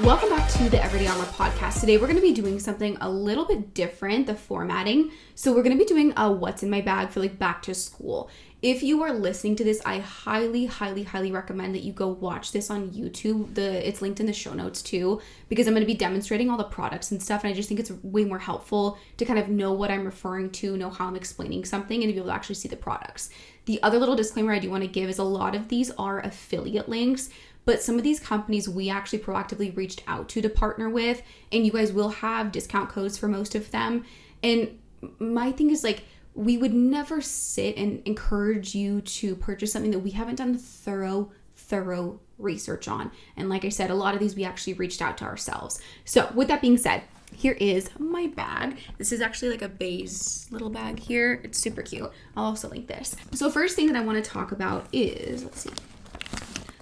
Welcome back to the Everyday Armor podcast. Today we're going to be doing something a little bit different, the formatting. So we're going to be doing a what's in my bag for like back to school. If you are listening to this, I highly recommend that you go watch this on YouTube. It's linked in the show notes too, because I'm going to be demonstrating all the products and stuff. And I just think it's way more helpful to kind of know what I'm referring to, know how I'm explaining something, and to be able to actually see the products. The other little disclaimer I do want to give is a lot of these are affiliate links. But some of these companies we actually proactively reached out to partner with, and you guys will have discount codes for most of them. And my thing is like, we would never sit and encourage you to purchase something that we haven't done thorough research on. And like I said, a lot of these we actually reached out to ourselves. So with that being said, here is my bag. This is actually like a beige little bag here. It's super cute. I'll also link this. So first thing that I want to talk about is,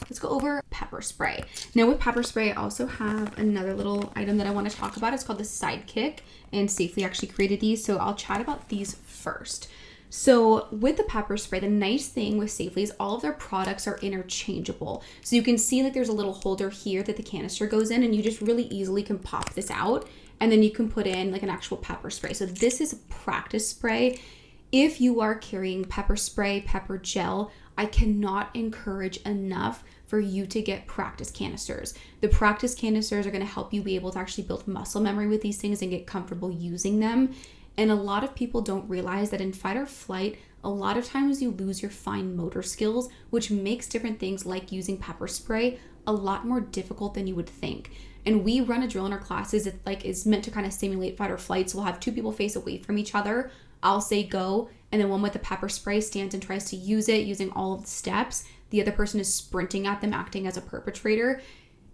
let's go over pepper spray. Now with pepper spray, I also have another little item that I want to talk about. It's called the Sidekick, and Safely actually created these. So I'll chat about these first. So with the pepper spray, the nice thing with Safely is all of their products are interchangeable. So you can see that there's a little holder here that the canister goes in, and you just really easily can pop this out, and then you can put in like an actual pepper spray. So this is a practice spray. If you are carrying pepper spray, pepper gel, I cannot encourage enough for you to get practice canisters. The practice canisters are going to help you be able to actually build muscle memory with these things and get comfortable using them. And a lot of people don't realize that in fight or flight, a lot of times you lose your fine motor skills, which makes different things like using pepper spray a lot more difficult than you would think. And we run a drill in our classes. It like is meant to kind of simulate fight or flight. So we'll have two people face away from each other. I'll say go, and then one with the pepper spray stands and tries to use it using all of the steps. The other person is sprinting at them, acting as a perpetrator.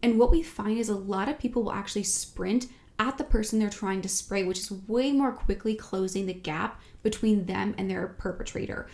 And what we find is a lot of people will actually sprint at the person they're trying to spray, which is way more quickly closing the gap between them and their perpetrator.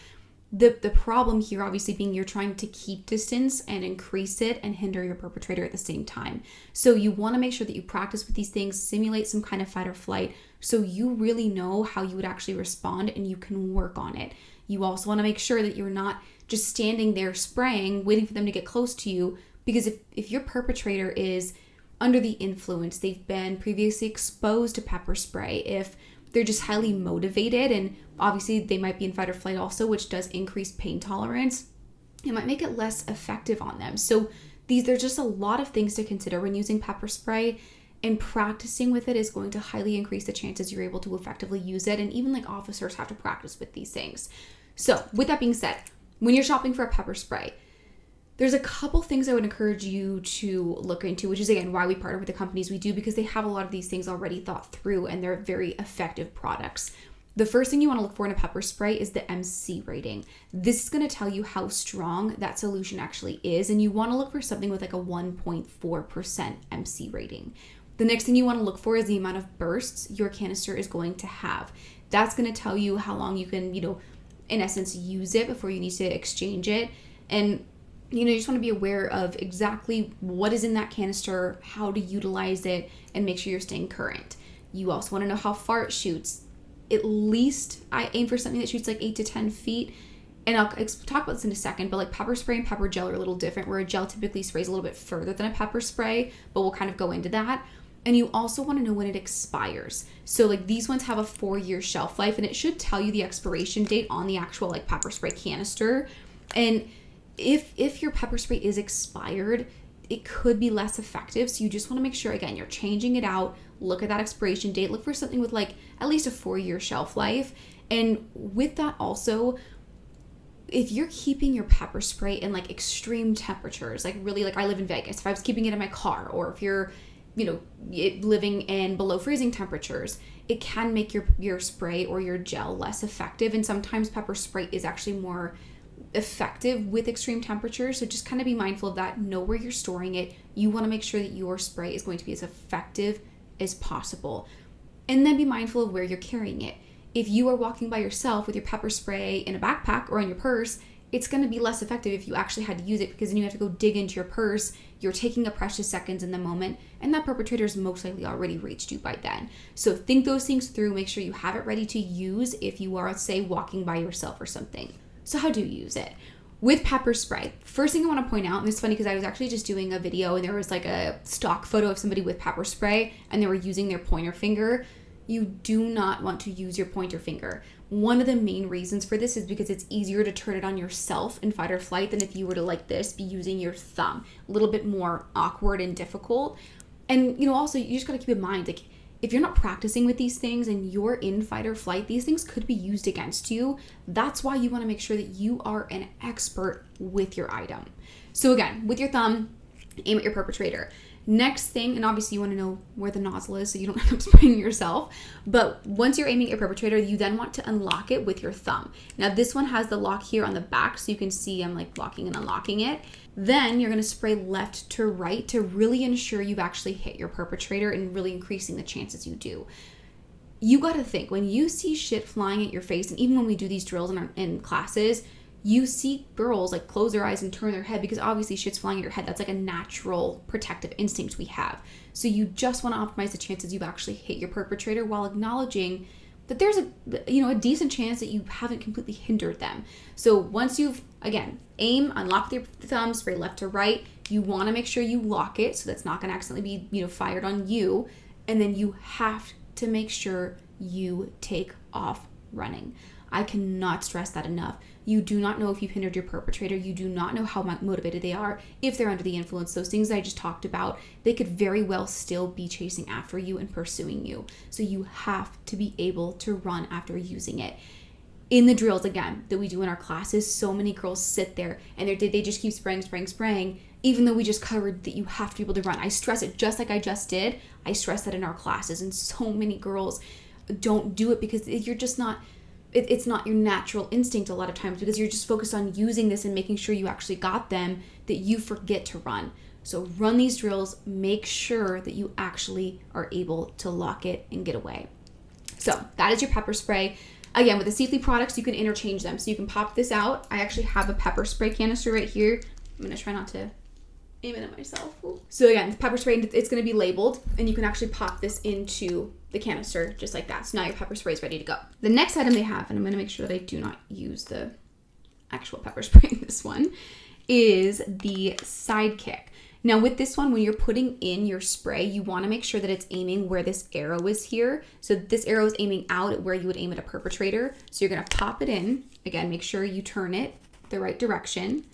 The problem here obviously being you're trying to keep distance and increase it and hinder your perpetrator at the same time. So you want to make sure that you practice with these things, simulate some kind of fight or flight, so you really know how you would actually respond and you can work on it. You also want to make sure that you're not just standing there spraying, waiting for them to get close to you, because if your perpetrator is under the influence, they've been previously exposed to pepper spray, if they're just highly motivated, and obviously they might be in fight or flight also, which does increase pain tolerance, it might make it less effective on them. So there's just a lot of things to consider when using pepper spray, and practicing with it is going to highly increase the chances you're able to effectively use it. And even like officers have to practice with these things. So with that being said, when you're shopping for a pepper spray, there's a couple things I would encourage you to look into, which is again why we partner with the companies we do, because they have a lot of these things already thought through and they're very effective products. The first thing you want to look for in a pepper spray is the MC rating. This is going to tell you how strong that solution actually is, and you want to look for something with like a 1.4% MC rating. The next thing you want to look for is the amount of bursts your canister is going to have. That's going to tell you how long you can, in essence, use it before you need to exchange it. And you just want to be aware of exactly what is in that canister, how to utilize it, and make sure you're staying current. You also want to know how far it shoots. At least I aim for something that shoots like 8 to 10 feet. And I'll talk about this in a second, but like pepper spray and pepper gel are a little different, where a gel typically sprays a little bit further than a pepper spray, but we'll kind of go into that. And you also want to know when it expires. So like these ones have a 4-year shelf life, and it should tell you the expiration date on the actual like pepper spray canister. And if your pepper spray is expired, it could be less effective. So you just want to make sure, again, you're changing it out. Look at that expiration date. Look for something with like at least a 4-year shelf life. And with that also, if you're keeping your pepper spray in like extreme temperatures, like really, like I live in Vegas, if I was keeping it in my car, or if you're living in below freezing temperatures, it can make your spray or your gel less effective. And sometimes pepper spray is actually more effective with extreme temperatures. So just kind of be mindful of that. Know where you're storing it. You want to make sure that your spray is going to be as effective as possible. And then be mindful of where you're carrying it. If you are walking by yourself with your pepper spray in a backpack or in your purse, it's going to be less effective if you actually had to use it, because then you have to go dig into your purse. You're taking a precious seconds in the moment, and that perpetrator is most likely already reached you by then. So think those things through. Make sure you have it ready to use if you are, say, walking by yourself or something. So how do you use it? With pepper spray, first thing I want to point out, and it's funny because I was actually just doing a video and there was like a stock photo of somebody with pepper spray and they were using their pointer finger. You do not want to use your pointer finger. One of the main reasons for this is because it's easier to turn it on yourself in fight or flight than if you were to like this, be using your thumb. A little bit more awkward and difficult. And also you just got to keep in mind, like, if you're not practicing with these things and you're in fight or flight, these things could be used against you. That's why you want to make sure that you are an expert with your item. So again, with your thumb, aim at your perpetrator. Next thing, and obviously you want to know where the nozzle is so you don't end up spraying yourself, but once you're aiming at your perpetrator, you then want to unlock it with your thumb. Now this one has the lock here on the back, so you can see I'm like locking and unlocking it. Then you're going to spray left to right to really ensure you've actually hit your perpetrator and really increasing the chances you do. You got to think, when you see shit flying at your face, and even when we do these drills in classes, you see girls like close their eyes and turn their head because obviously shit's flying at your head. That's like a natural protective instinct we have. So you just want to optimize the chances you've actually hit your perpetrator while acknowledging that there's a decent chance that you haven't completely hindered them. So once you've, again, aim, unlock with your thumb, spray left to right, you want to make sure you lock it so that's not going to accidentally be, fired on you. And then you have to make sure you take off running. I cannot stress that enough. You do not know if you've hindered your perpetrator. You do not know how motivated they are. If they're under the influence, those things I just talked about, they could very well still be chasing after you and pursuing you. So you have to be able to run after using it. In the drills, again, that we do in our classes, so many girls sit there and they just keep spraying, even though we just covered that you have to be able to run. I stress it just like I just did. I stress that in our classes, and so many girls don't do it because you're just not... It's not your natural instinct a lot of times because you're just focused on using this and making sure you actually got them that you forget to run. So run these drills, make sure that you actually are able to lock it and get away. So that is your pepper spray. Again, with the Safely products, you can interchange them. So you can pop this out. I actually have a pepper spray canister right here. I'm going to try not to aim it at myself. Ooh. So again, the pepper spray, it's going to be labeled and you can actually pop this into the canister just like that. So now your pepper spray is ready to go. The next item they have, and I'm going to make sure that I do not use the actual pepper spray in this one, is the Sidekick. Now with this one, when you're putting in your spray, you want to make sure that it's aiming where this arrow is here. So this arrow is aiming out at where you would aim at a perpetrator. So you're going to pop it in. Again, make sure you turn it the right direction.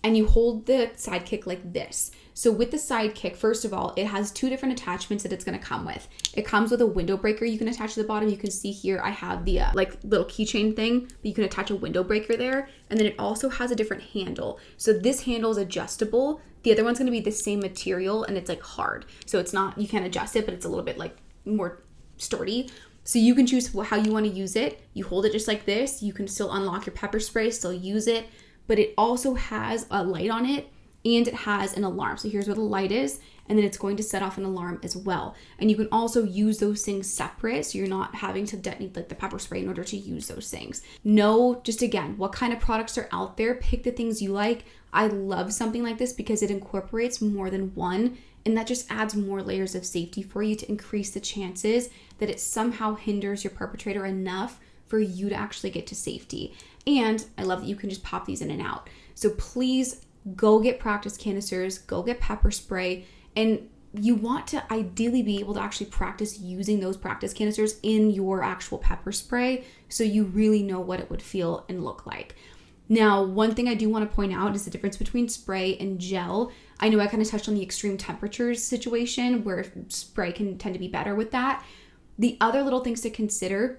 And you hold the Sidekick like this. So with the Sidekick, first of all, it has two different attachments that it's going to come with. It comes with a window breaker you can attach to the bottom. You can see here I have the little keychain thing, but you can attach a window breaker there. And then it also has a different handle. So this handle is adjustable. The other one's going to be the same material and it's like hard. So it's not, you can't adjust it, but it's a little bit like more sturdy. So you can choose how you want to use it. You hold it just like this. You can still unlock your pepper spray, still use it. But it also has a light on it and it has an alarm. So here's where the light is, and then it's going to set off an alarm as well. And you can also use those things separate, so you're not having to detonate like the pepper spray in order to use those things. Know, just again, what kind of products are out there. Pick the things you like. I love something like this because it incorporates more than one, and that just adds more layers of safety for you to increase the chances that it somehow hinders your perpetrator enough for you to actually get to safety. And I love that you can just pop these in and out. So please go get practice canisters, go get pepper spray, and you want to ideally be able to actually practice using those practice canisters in your actual pepper spray so you really know what it would feel and look like. Now, one thing I do want to point out is the difference between spray and gel. I know I kind of touched on the extreme temperatures situation where spray can tend to be better with that. The other little things to consider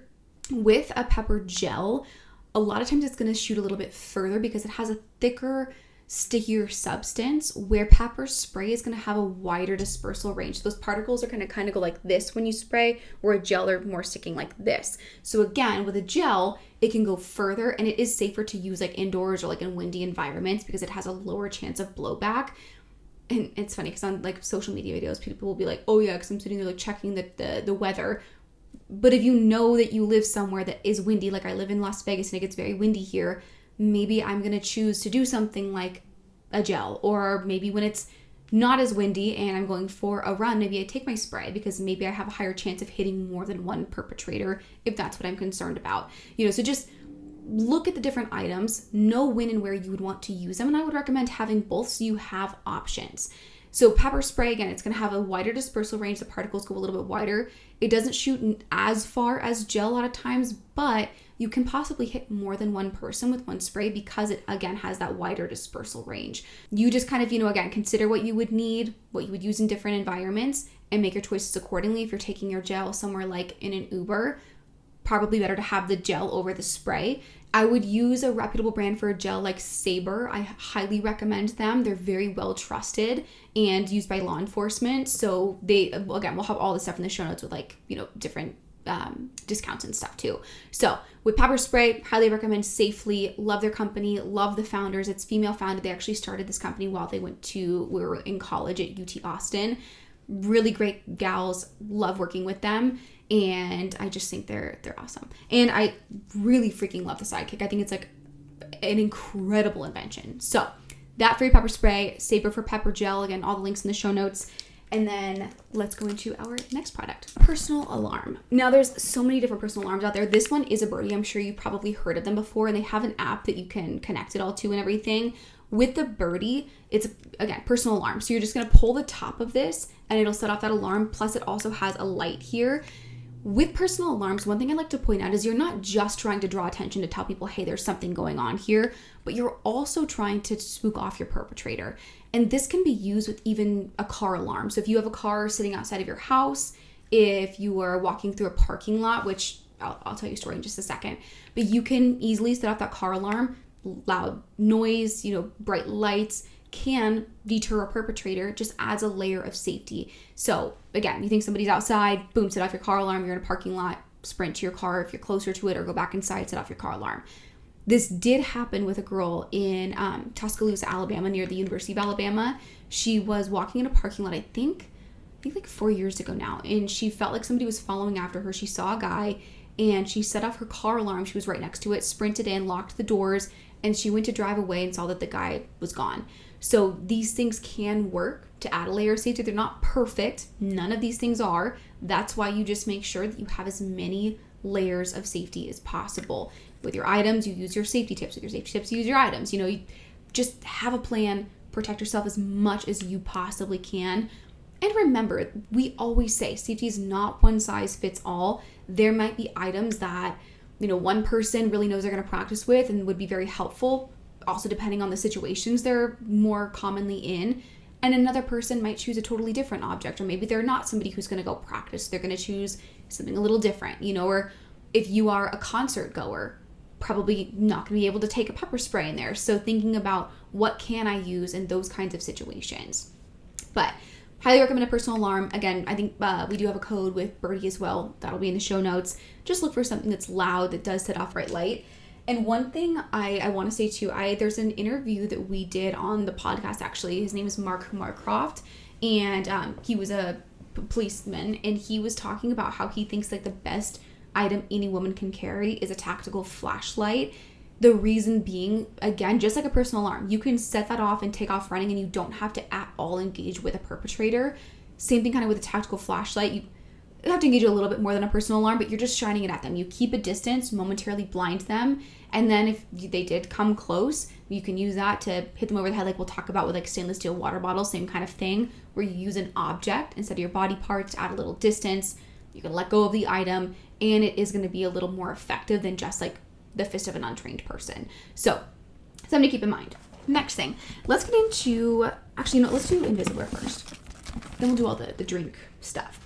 with a pepper gel, a lot of times it's going to shoot a little bit further because it has a thicker, stickier substance, where pepper spray is going to have a wider dispersal range. Those particles are going to kind of go like this when you spray, where a gel are more sticking like this. So again, with a gel, it can go further and it is safer to use like indoors or like in windy environments because it has a lower chance of blowback. And it's funny because on like social media videos, people will be like, oh yeah, because I'm sitting there like checking the weather. But if you know that you live somewhere that is windy, like I live in Las Vegas and it gets very windy here, maybe I'm going to choose to do something like a gel. Or maybe when it's not as windy and I'm going for a run, maybe I take my spray because maybe I have a higher chance of hitting more than one perpetrator if that's what I'm concerned about. So just look at the different items, know when and where you would want to use them. And I would recommend having both so you have options. So pepper spray, again, it's going to have a wider dispersal range. The particles go a little bit wider. It doesn't shoot as far as gel a lot of times, but you can possibly hit more than one person with one spray because it, again, has that wider dispersal range. You just kind of, again, consider what you would need, what you would use in different environments, and make your choices accordingly. If you're taking your gel somewhere like in an Uber, probably better to have the gel over the spray. I would use a reputable brand for a gel like Sabre. I highly recommend them. They're very well trusted and used by law enforcement. So they, again, we'll have all the stuff in the show notes with different discounts and stuff too. So with pepper spray, highly recommend Safely. Love their company, love the founders. It's female founded. They actually started this company while we were in college at UT Austin. Really great gals, love working with them. And I just think they're awesome. And I really freaking love the Sidekick. I think it's like an incredible invention. So that for your pepper spray, Sabre for pepper gel. Again, all the links in the show notes. And then let's go into our next product, personal alarm. Now there's so many different personal alarms out there. This one is a Birdie. I'm sure you've probably heard of them before, and they have an app that you can connect it all to and everything. With the Birdie, it's, again, personal alarm. So you're just going to pull the top of this and it'll set off that alarm. Plus it also has a light here. With personal alarms, one thing I'd like to point out is you're not just trying to draw attention to tell people, hey, there's something going on here, but you're also trying to spook off your perpetrator. And this can be used with even a car alarm. So if you have a car sitting outside of your house, if you are walking through a parking lot, which I'll tell you a story in just a second, but you can easily set off that car alarm. Loud noise, bright lights can deter a perpetrator, just adds a layer of safety. So again, you think somebody's outside, boom, set off your car alarm. You're in a parking lot, sprint to your car if you're closer to it, or go back inside, set off your car alarm. This did happen with a girl in Tuscaloosa, Alabama, near the University of Alabama. She was walking in a parking lot, I think like 4 years ago now, and she felt like somebody was following after her. She saw a guy and she set off her car alarm. She was right next to it, sprinted in, locked the doors, and she went to drive away and saw that the guy was gone. So these things can work to add a layer of safety. They're not perfect. None of these things are. That's why you just make sure that you have as many layers of safety as possible. With your items, you use your safety tips. With your safety tips, you use your items. You just have a plan, protect yourself as much as you possibly can. And remember, we always say safety is not one size fits all. There might be items that one person really knows they're going to practice with and would be very helpful, also depending on the situations they're more commonly in. And another person might choose a totally different object, or maybe they're not somebody who's going to go practice. They're going to choose something a little different, or if you are a concert goer, probably not going to be able to take a pepper spray in there. So thinking about what can I use in those kinds of situations. But highly recommend a personal alarm. Again, I think we do have a code with Birdie as well. That'll be in the show notes. Just look for something that's loud, that does set off bright light. And one thing I want to say too, there's an interview that we did on the podcast, actually. His name is Mark Marcroft, and he was a policeman, and he was talking about how he thinks like the best item any woman can carry is a tactical flashlight. The reason being, again, just like a personal alarm, you can set that off and take off running, and you don't have to at all engage with a perpetrator. Same thing kind of with a tactical flashlight. You have to engage a little bit more than a personal alarm, but you're just shining it at them. You keep a distance, momentarily blind them, and then if they did come close, you can use that to hit them over the head, like we'll talk about with like stainless steel water bottles, same kind of thing, where you use an object instead of your body parts to add a little distance. You can let go of the item, and it is going to be a little more effective than just like the fist of an untrained person. So something to keep in mind. Next thing, let's get into, let's do Invisiwear first. Then we'll do all the drink stuff.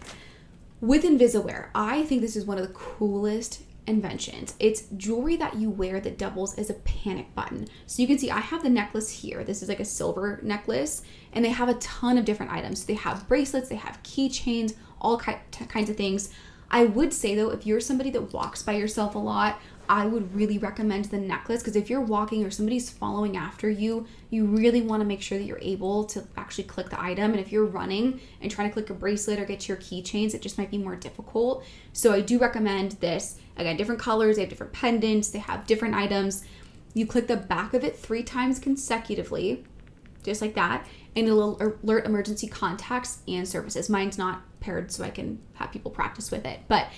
With Invisiwear, I think this is one of the coolest inventions. It's jewelry that you wear that doubles as a panic button. So you can see I have the necklace here. This is like a silver necklace, and they have a ton of different items. They have bracelets, they have keychains, all kinds of things. I would say though, if you're somebody that walks by yourself a lot, I would really recommend the necklace, because if you're walking or somebody's following after you, you really want to make sure that you're able to actually click the item. And if you're running and trying to click a bracelet or get to your keychains, it just might be more difficult. So I do recommend this. Again, different colors, they have different pendants, they have different items. You click the back of it 3 times consecutively, just like that, and it'll alert emergency contacts and services. Mine's not paired, so I can have people practice with it. But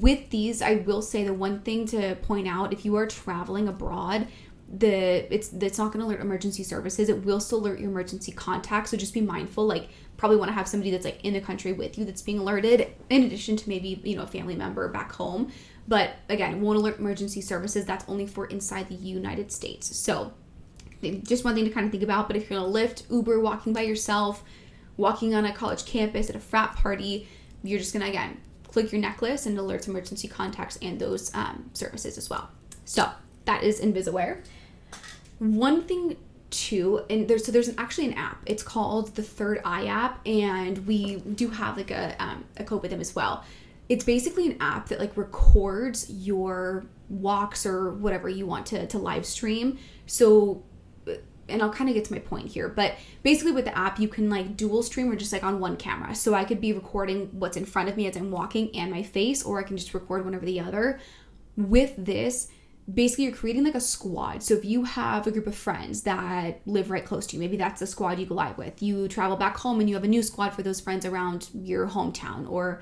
With these, I will say the one thing to point out, if you are traveling abroad, it's not going to alert emergency services. It will still alert your emergency contacts. So just be mindful, like probably want to have somebody that's like in the country with you that's being alerted, in addition to maybe, a family member back home. But again, it won't alert emergency services. That's only for inside the United States. So just one thing to kind of think about. But if you're going to Lyft, Uber, walking by yourself, walking on a college campus, at a frat party, you're just going to, again, click your necklace and alerts emergency contacts and those services as well. So that is Invisiware. One thing too, and there's actually an app. It's called the Third Eye app, and we do have like a code with them as well. It's basically an app that like records your walks or whatever you want to live stream. So, and I'll kind of get to my point here, but basically with the app, you can like dual stream or just like on one camera. So I could be recording what's in front of me as I'm walking and my face, or I can just record one over the other. With this, basically you're creating like a squad. So if you have a group of friends that live right close to you, maybe that's the squad you go live with. You travel back home and you have a new squad for those friends around your hometown, or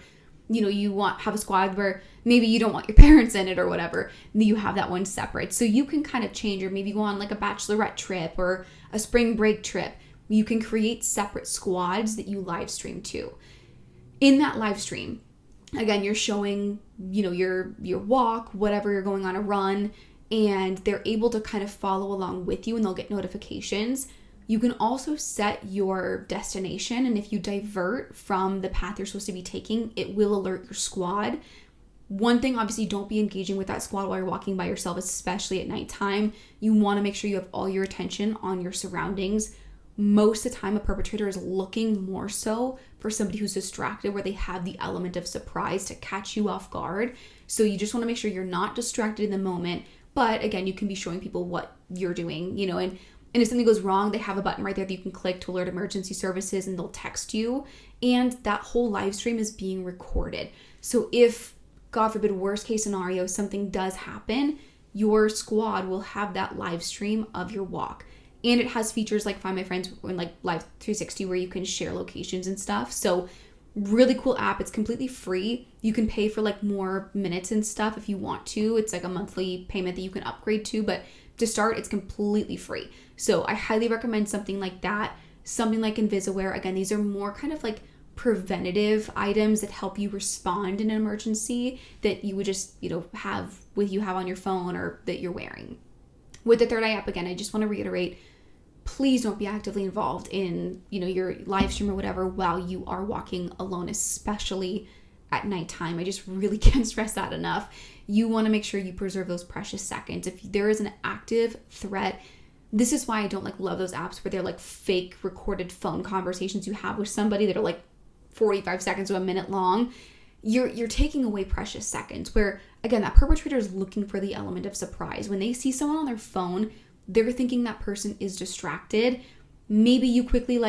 you have a squad where maybe you don't want your parents in it or whatever. You have that one separate. So you can kind of change, or maybe go on like a bachelorette trip or a spring break trip. You can create separate squads that you live stream to. In that live stream, again, you're showing, your walk, whatever you're going on a run, and they're able to kind of follow along with you and they'll get notifications. You can also set your destination, and if you divert from the path you're supposed to be taking, it will alert your squad. One thing, obviously, don't be engaging with that squad while you're walking by yourself, especially at nighttime. You want to make sure you have all your attention on your surroundings. Most of the time, a perpetrator is looking more so for somebody who's distracted, where they have the element of surprise to catch you off guard. So you just want to make sure you're not distracted in the moment. But again, you can be showing people what you're doing, and if something goes wrong, they have a button right there that you can click to alert emergency services, and they'll text you. And that whole live stream is being recorded. So if, God forbid, worst case scenario, something does happen, your squad will have that live stream of your walk. And it has features like Find My Friends and like Live 360 where you can share locations and stuff. So really cool app. It's completely free. You can pay for like more minutes and stuff if you want to. It's like a monthly payment that you can upgrade to, but to start, it's completely free. So I highly recommend something like that. Something like Invisiware. Again, these are more kind of like preventative items that help you respond in an emergency that you would just, have on your phone or that you're wearing. With the Third Eye app, again, I just want to reiterate, please don't be actively involved in, your live stream or whatever while you are walking alone, especially at nighttime. I just really can't stress that enough. You want to make sure you preserve those precious seconds. If there is an active threat, this is why I don't love those apps where they're like fake recorded phone conversations you have with somebody that are like 45 seconds to a minute long. You're taking away precious seconds where, again, that perpetrator is looking for the element of surprise. When they see someone on their phone, they're thinking that person is distracted. Maybe you quickly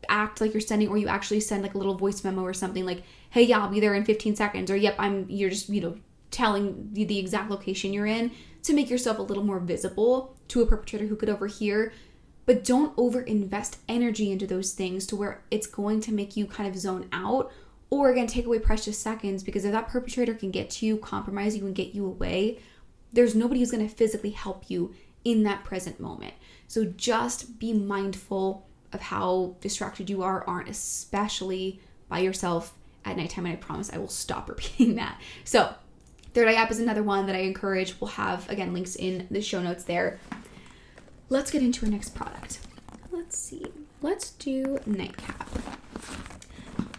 act like you're sending, or you actually send like a little voice memo or something like, hey, yeah, I'll be there in 15 seconds. Or, yep, you're just, telling the exact location you're in to make yourself a little more visible to a perpetrator who could overhear. But don't over invest energy into those things to where it's going to make you kind of zone out, or again, take away precious seconds, because if that perpetrator can get to you, compromise you, and get you away, there's nobody who's going to physically help you in that present moment. So just be mindful of how distracted you aren't, especially by yourself at nighttime. And I promise I will stop repeating that. So Third Eye app is another one that I encourage. We'll have, again, links in the show notes there. Let's get into our next product. Let's see. Let's do Nightcap.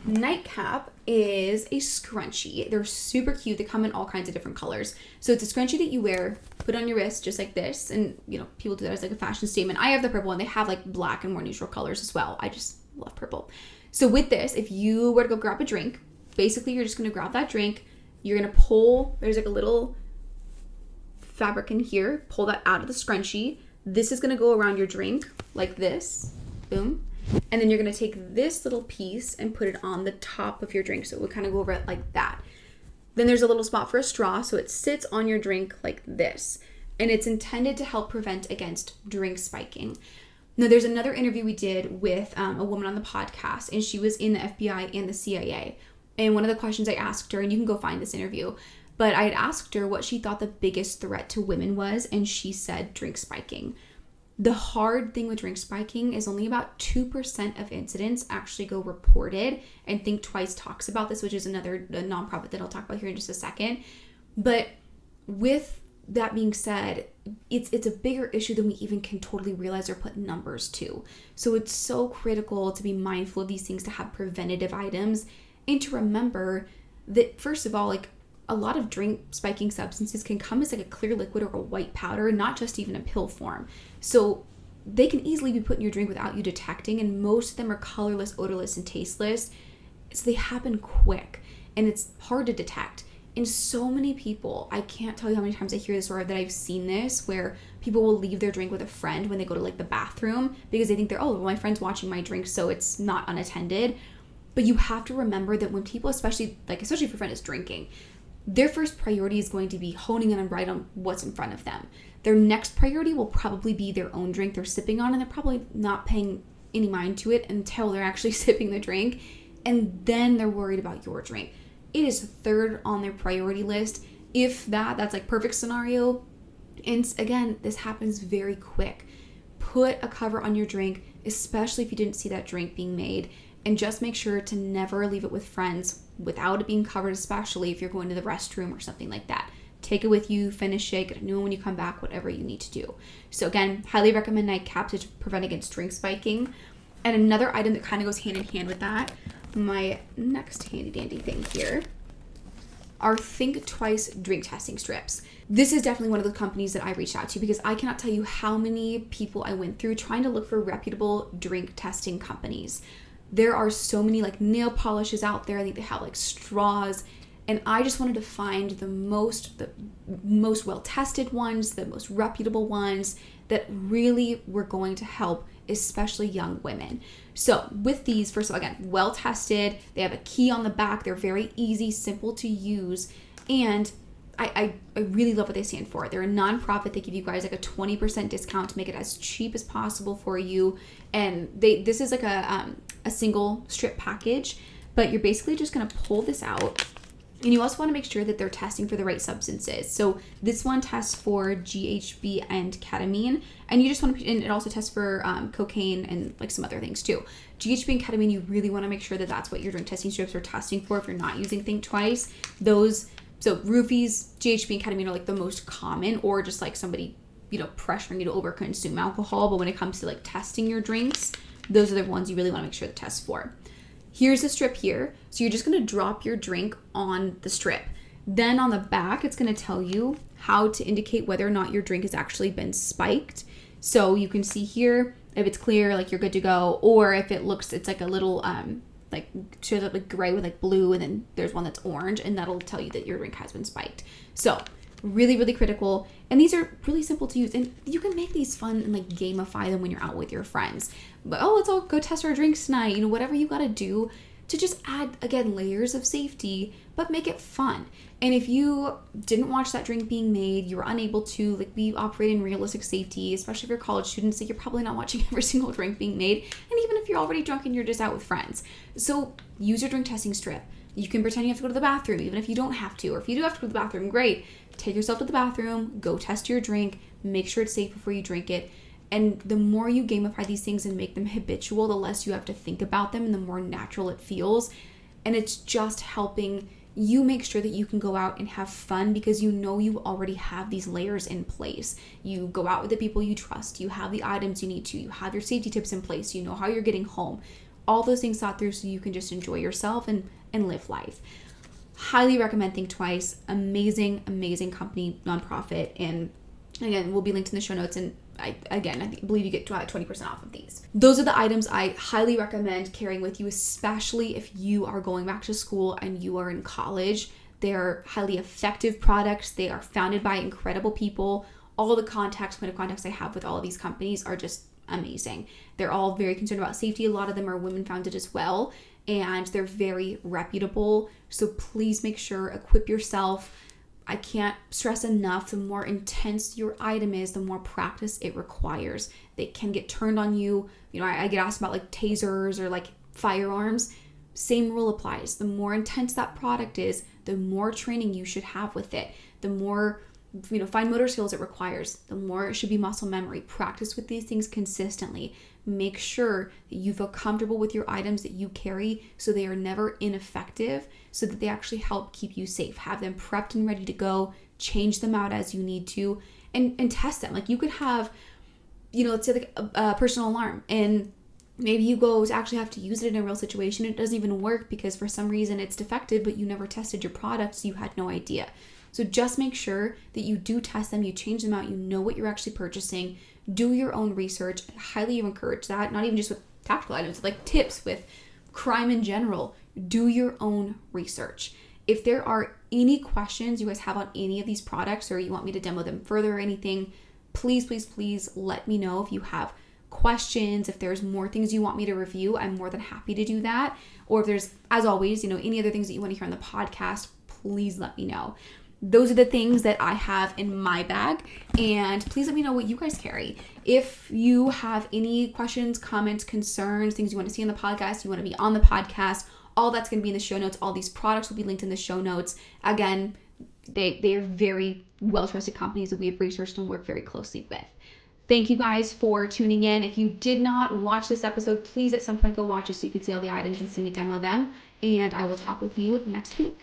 Nightcap is a scrunchie. They're super cute. They come in all kinds of different colors. So it's a scrunchie that you wear, put on your wrist just like this. And, people do that as like a fashion statement. I have the purple one. They have like black and more neutral colors as well. I just love purple. So with this, if you were to go grab a drink, basically you're just going to grab that drink. You're going to pull, there's like a little fabric in here. Pull that out of the scrunchie. This is going to go around your drink like this. Boom. And then you're going to take this little piece and put it on the top of your drink. So it would kind of go over it like that. Then there's a little spot for a straw. So it sits on your drink like this. And it's intended to help prevent against drink spiking. Now, there's another interview we did with a woman on the podcast, and she was in the FBI and the CIA. And one of the questions I asked her, and you can go find this interview, But I had asked her what she thought the biggest threat to women was, and she said drink spiking. The hard thing with drink spiking is only about 2% of incidents actually go reported, and Think Twice talks about this, which is another nonprofit that I'll talk about here in just a second. But with that being said, it's a bigger issue than we even can totally realize or put numbers to. So it's so critical to be mindful of these things, to have preventative items, and to remember that, first of all, like, a lot of drink spiking substances can come as like a clear liquid or a white powder, not just even a pill form. So they can easily be put in your drink without you detecting, and most of them are colorless, odorless, and tasteless. So they happen quick, and it's hard to detect. And so many people, I can't tell you how many times I hear this, or that I've seen this, where people will leave their drink with a friend when they go to like the bathroom because they think they're, oh, well, my friend's watching my drink, so it's not unattended. But you have to remember that when people, especially if your friend is drinking, their first priority is going to be honing in right on what's in front of them. Their next priority will probably be their own drink they're sipping on, and they're probably not paying any mind to it until they're actually sipping the drink, and then they're worried about your drink. It is third on their priority list. If that's like perfect scenario. And again, this happens very quick. Put a cover on your drink, especially if you didn't see that drink being made. And just make sure to never leave it with friends without it being covered, especially if you're going to the restroom or something like that. Take it with you, finish it, get a new one when you come back, whatever you need to do. So again, highly recommend nightcaps to prevent against drink spiking. And another item that kind of goes hand in hand with that, my next handy dandy thing here, are Think Twice drink testing strips. This is definitely one of the companies that I reached out to because I cannot tell you how many people I went through trying to look for reputable drink testing companies. There are so many like nail polishes out there. I think they have like straws, and I just wanted to find the most well-tested ones, the most reputable ones that really were going to help, especially young women. So with these, first of all, again, well-tested. They have a key on the back. They're very easy, simple to use, and I really love what they stand for. They're a nonprofit. They give you guys like a 20% discount to make it as cheap as possible for you. And this is like a single strip package, but you're basically just going to pull this out. And you also want to make sure that they're testing for the right substances. So this one tests for GHB and ketamine, and you just want to, and it also tests for cocaine and like some other things too. GHB and ketamine, you really want to make sure that that's what your drink testing strips are testing for if you're not using Think Twice. So roofies, GHB, and ketamine are like the most common, or just like somebody, pressuring you to overconsume alcohol. But when it comes to like testing your drinks, those are the ones you really want to make sure the tests for. Here's a strip here. So you're just going to drop your drink on the strip. Then on the back, it's going to tell you how to indicate whether or not your drink has actually been spiked. So you can see here, if it's clear, like you're good to go, or if it looks, it's like a little, like shows up like gray with like blue, and then there's one that's orange, and that'll tell you that your drink has been spiked. So really, really critical. And these are really simple to use, and you can make these fun and like gamify them when you're out with your friends. But let's all go test our drinks tonight, whatever you got to do to just add, again, layers of safety, but make it fun. And if you didn't watch that drink being made, you were unable to be operating in realistic safety, especially if you're college students, that you're probably not watching every single drink being made. And even if you're already drunk and you're just out with friends. So use your drink testing strip. You can pretend you have to go to the bathroom, even if you don't have to. Or if you do have to go to the bathroom, great. Take yourself to the bathroom, go test your drink, make sure it's safe before you drink it. And the more you gamify these things and make them habitual, the less you have to think about them and the more natural it feels. And it's just helping you make sure that you can go out and have fun because you already have these layers in place. You go out with the people you trust. You have the items you need to. You have your safety tips in place. You know how you're getting home. All those things thought through so you can just enjoy yourself and live life. Highly recommend Think Twice. Amazing, amazing company, nonprofit. And again, will be linked in the show notes. And I believe you get 20% off of these. Those are the items I highly recommend carrying with you, especially if you are going back to school and you are in college. They are highly effective products. They are founded by incredible people. All the point of contacts I have with all of these companies are just amazing. They're all very concerned about safety. A lot of them are women founded as well, and they're very reputable. So please make sure, equip yourself. I can't stress enough, the more intense your item is, the more practice it requires. They can get turned on you. I get asked about like tasers or like firearms. Same rule applies. The more intense that product is, the more training you should have with it. The more fine motor skills it requires, the more it should be muscle memory. Practice with these things consistently. Make sure that you feel comfortable with your items that you carry so they are never ineffective, so that they actually help keep you safe. Have them prepped and ready to go. Change them out as you need to, and test them. Like you could have, let's say like a personal alarm, and maybe you go to actually have to use it in a real situation. It doesn't even work because for some reason it's defective, but you never tested your product, so you had no idea. So just make sure that you do test them, you change them out, you know what you're actually purchasing. Do your own research. I highly encourage that, not even just with tactical items, like tips, with crime in general. Do your own research. If there are any questions you guys have on any of these products, or you want me to demo them further or anything, please, please, please let me know. If you have questions, if there's more things you want me to review, I'm more than happy to do that. Or if there's, as always, any other things that you want to hear on the podcast, please let me know. Those are the things that I have in my bag, and please let me know what you guys carry. If you have any questions, comments, concerns, things you want to see on the podcast, you want to be on the podcast, all that's going to be in the show notes. All these products will be linked in the show notes. Again, they are very well-trusted companies that we have researched and work very closely with. Thank you guys for tuning in. If you did not watch this episode, please at some point go watch it so you can see all the items and see me demo them. And I will talk with you next week.